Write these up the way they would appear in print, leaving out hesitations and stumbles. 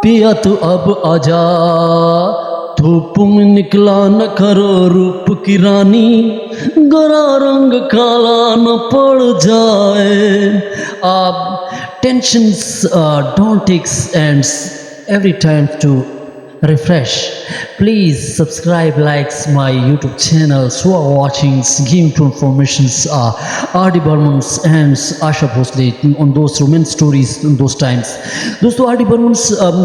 पिया तो अब आजा, धूप में निकला न करो रूप की रानी, गोरा रंग काला न पड़ जाए। Tensions don't take ends every time to refresh. Please subscribe, likes my YouTube channel. So are watching giving to informations R.D. Burman and Asha Bhosle on those romance stories in those times. दोस्तों R.D. Burman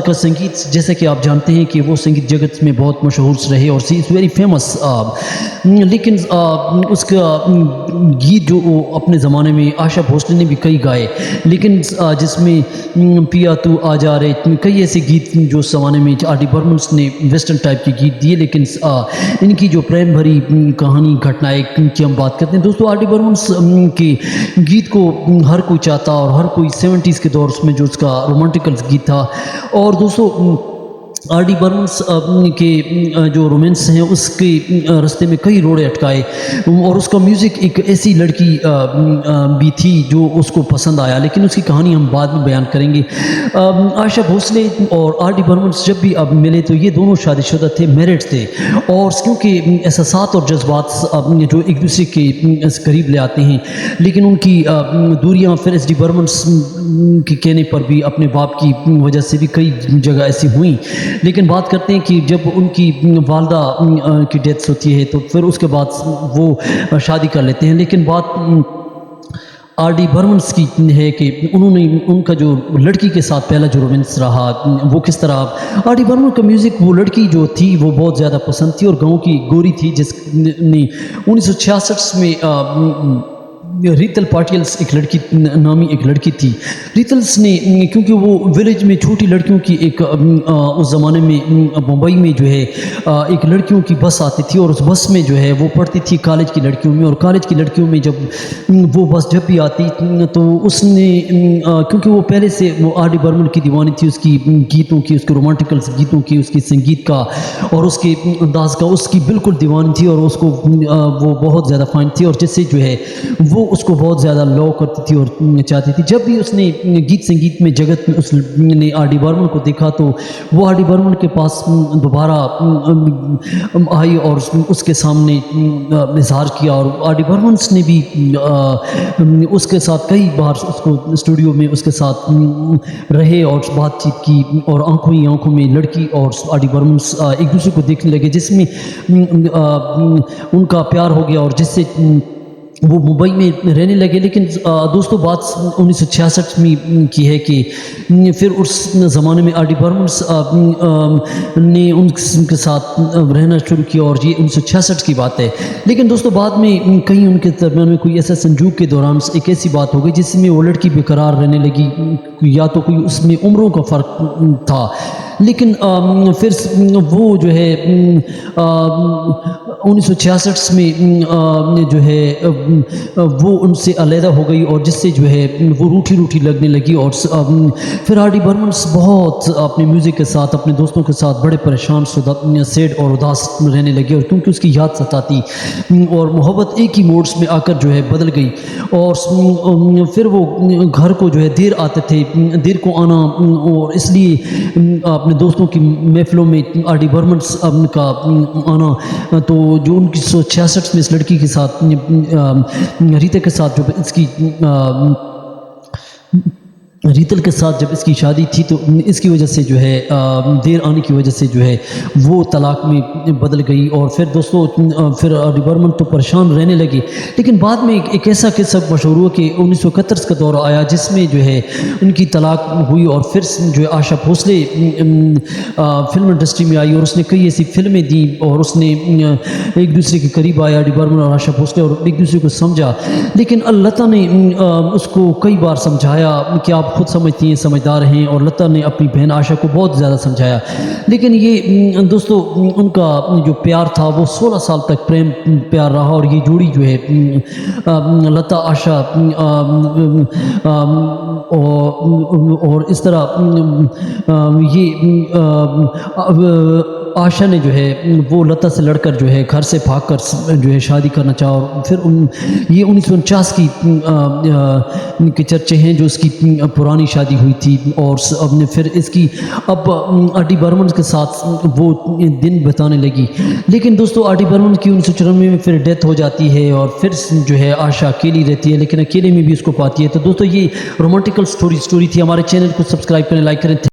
का संगीत जैसे कि आप जानते हैं कि वो संगीत जगत में बहुत मशहूर रहे और सी इज़ वेरी फेमस, लेकिन उसका गीत जो अपने ज़माने में आशा भोसले ने भी कई गाए, लेकिन जिसमें पिया तू आ जा रे, कई ऐसे गीत जो उस ज़माने में R.D. Burman ने वेस्टर्न टाइप के गीत दिए, लेकिन इनकी जो प्रेम भरी कहानी घटनाएं की हम बात करते हैं दोस्तों, R.D. Burman के गीत को हर कोई चाहता और हर कोई 70s के दौर में जो उसका रोमांटिकल गीत था। और दोस्तों R.D. Burman के जो रोमांस हैं उसके रास्ते में कई रोड़े अटकाए और उसका म्यूज़िक एक ऐसी लड़की भी थी जो उसको पसंद आया, लेकिन उसकी कहानी हम बाद में बयान करेंगे। आशा भोसले और R.D. Burman जब भी अब मिले तो ये दोनों शादीशुदा थे, मैरिड थे, और क्योंकि एहसासात और जज्बात जो एक दूसरे के करीब ले आते हैं, लेकिन उनकी दूरियां फिर S.D. Burman के कहने पर भी अपने बाप की वजह से भी कई जगह ऐसी हुई। लेकिन बात करते हैं कि जब उनकी वालदा की डेथ होती है तो फिर उसके बाद वो शादी कर लेते हैं। लेकिन बात R.D. Burman की है कि उनका जो लड़की के साथ पहला जो रोमांस रहा वो किस तरह, R.D. Burman का म्यूज़िक वो लड़की जो थी वो बहुत ज़्यादा पसंद थी और गांव की गोरी थी जिसने 1966 में रीतल पाटियल्स एक लड़की नामी एक लड़की थी। रीतल्स ने क्योंकि वो विलेज में छोटी लड़कियों की एक उस ज़माने में मुंबई में जो है एक लड़कियों की बस आती थी और उस बस में जो है वो पढ़ती थी कॉलेज की लड़कियों में, और कॉलेज की लड़कियों में जब वो बस जब भी आती तो उसने क्योंकि वो पहले से वो R.D. Burman की दीवानी थी, उसकी गीतों की, उसके रोमांटिकल गीतों की, उसके संगीत का और उसके अंदाज का उसकी बिल्कुल दीवानी थी, और उसको वो बहुत ज़्यादा फाइन थी और जिससे जो है वो उसको बहुत ज़्यादा लव करती थी और चाहती थी। जब भी उसने गीत संगीत में जगत में उसने R.D. Burman को देखा तो वो R.D. Burman के पास दोबारा आई और उसके सामने इजहार किया, और R.D. Burman ने भी उसके साथ कई बार उसको स्टूडियो में उसके साथ रहे और बातचीत की, और आंखों ही आंखों में लड़की और R.D. Burman एक दूसरे को देखने लगे, जिसमें उनका प्यार हो गया और जिससे वो मुंबई में रहने लगे। लेकिन दोस्तों बात 1966 में की है कि फिर उस ज़माने में R.D. Burman ने उनके साथ रहना शुरू किया और ये 1966 की बात है। लेकिन दोस्तों बाद में कहीं उनके दरमियान में कोई ऐसा संजूग के दौरान एक ऐसी बात हो गई जिसमें वो लड़की बेकरार रहने लगी, या तो कोई उसमें उम्रों का फ़र्क था, लेकिन फिर वो जो है 1966 में जो है वो उनसे अलहदा हो गई और जिससे जो है वो रूठी रूठी लगने लगी, और फिर R.D. Burman बहुत अपने म्यूज़िक के साथ अपने दोस्तों के साथ बड़े परेशान सैड और उदास रहने लगे, और क्योंकि उसकी याद सताती और मोहब्बत एक ही मोड्स में आकर जो है बदल गई, और फिर वो घर को जो है देर आते थे, देर को आना, और इसलिए अपने दोस्तों की महफिलों में R.D. Burman का आना, तो जो 1966 में इस लड़की के साथ रीता के साथ जो इसकी रीतल के साथ जब इसकी शादी थी तो इसकी वजह से जो है देर आने की वजह से जो है वो तलाक में बदल गई, और फिर दोस्तों फिर R.D. Burman तो परेशान रहने लगे। लेकिन बाद में एक ऐसा किस्सा मशहूर हुआ कि 1971 का दौर आया जिसमें जो है उनकी तलाक हुई, और फिर जो है आशा भोसले फिल्म इंडस्ट्री में आई और उसने कई ऐसी फिल्में दी, और उसने एक दूसरे के करीब आया R.D. Burman और आशा भोसले और एक दूसरे को समझा। लेकिन लता ने उसको कई बार समझाया कि आप खुद समझती हैं, समझदार हैं, और लता ने अपनी बहन आशा को बहुत ज़्यादा समझाया। लेकिन ये दोस्तों उनका जो प्यार था वो 16 साल तक प्रेम प्यार रहा, और ये जोड़ी जो है लता आशा और इस तरह ये आशा ने जो है वो लता से लड़कर जो है घर से भागकर जो है शादी करना चाहा, और फिर ये 1949 की चर्चे हैं जो उसकी پرانی شادی ہوئی تھی اور اب نے پھر اس کی اب آر ڈی برمن کے ساتھ وہ دن بتانے لگی. لیکن دوستو آر ڈی برمن کی 1994 میں پھر ڈیتھ ہو جاتی ہے اور پھر جو ہے آشا اکیلی رہتی ہے لیکن اکیلے میں بھی اس کو پاتی ہے. تو دوستو یہ رومانٹیکل سٹوری تھی. ہمارے چینل کو سبسکرائب کریں, لائک کریں.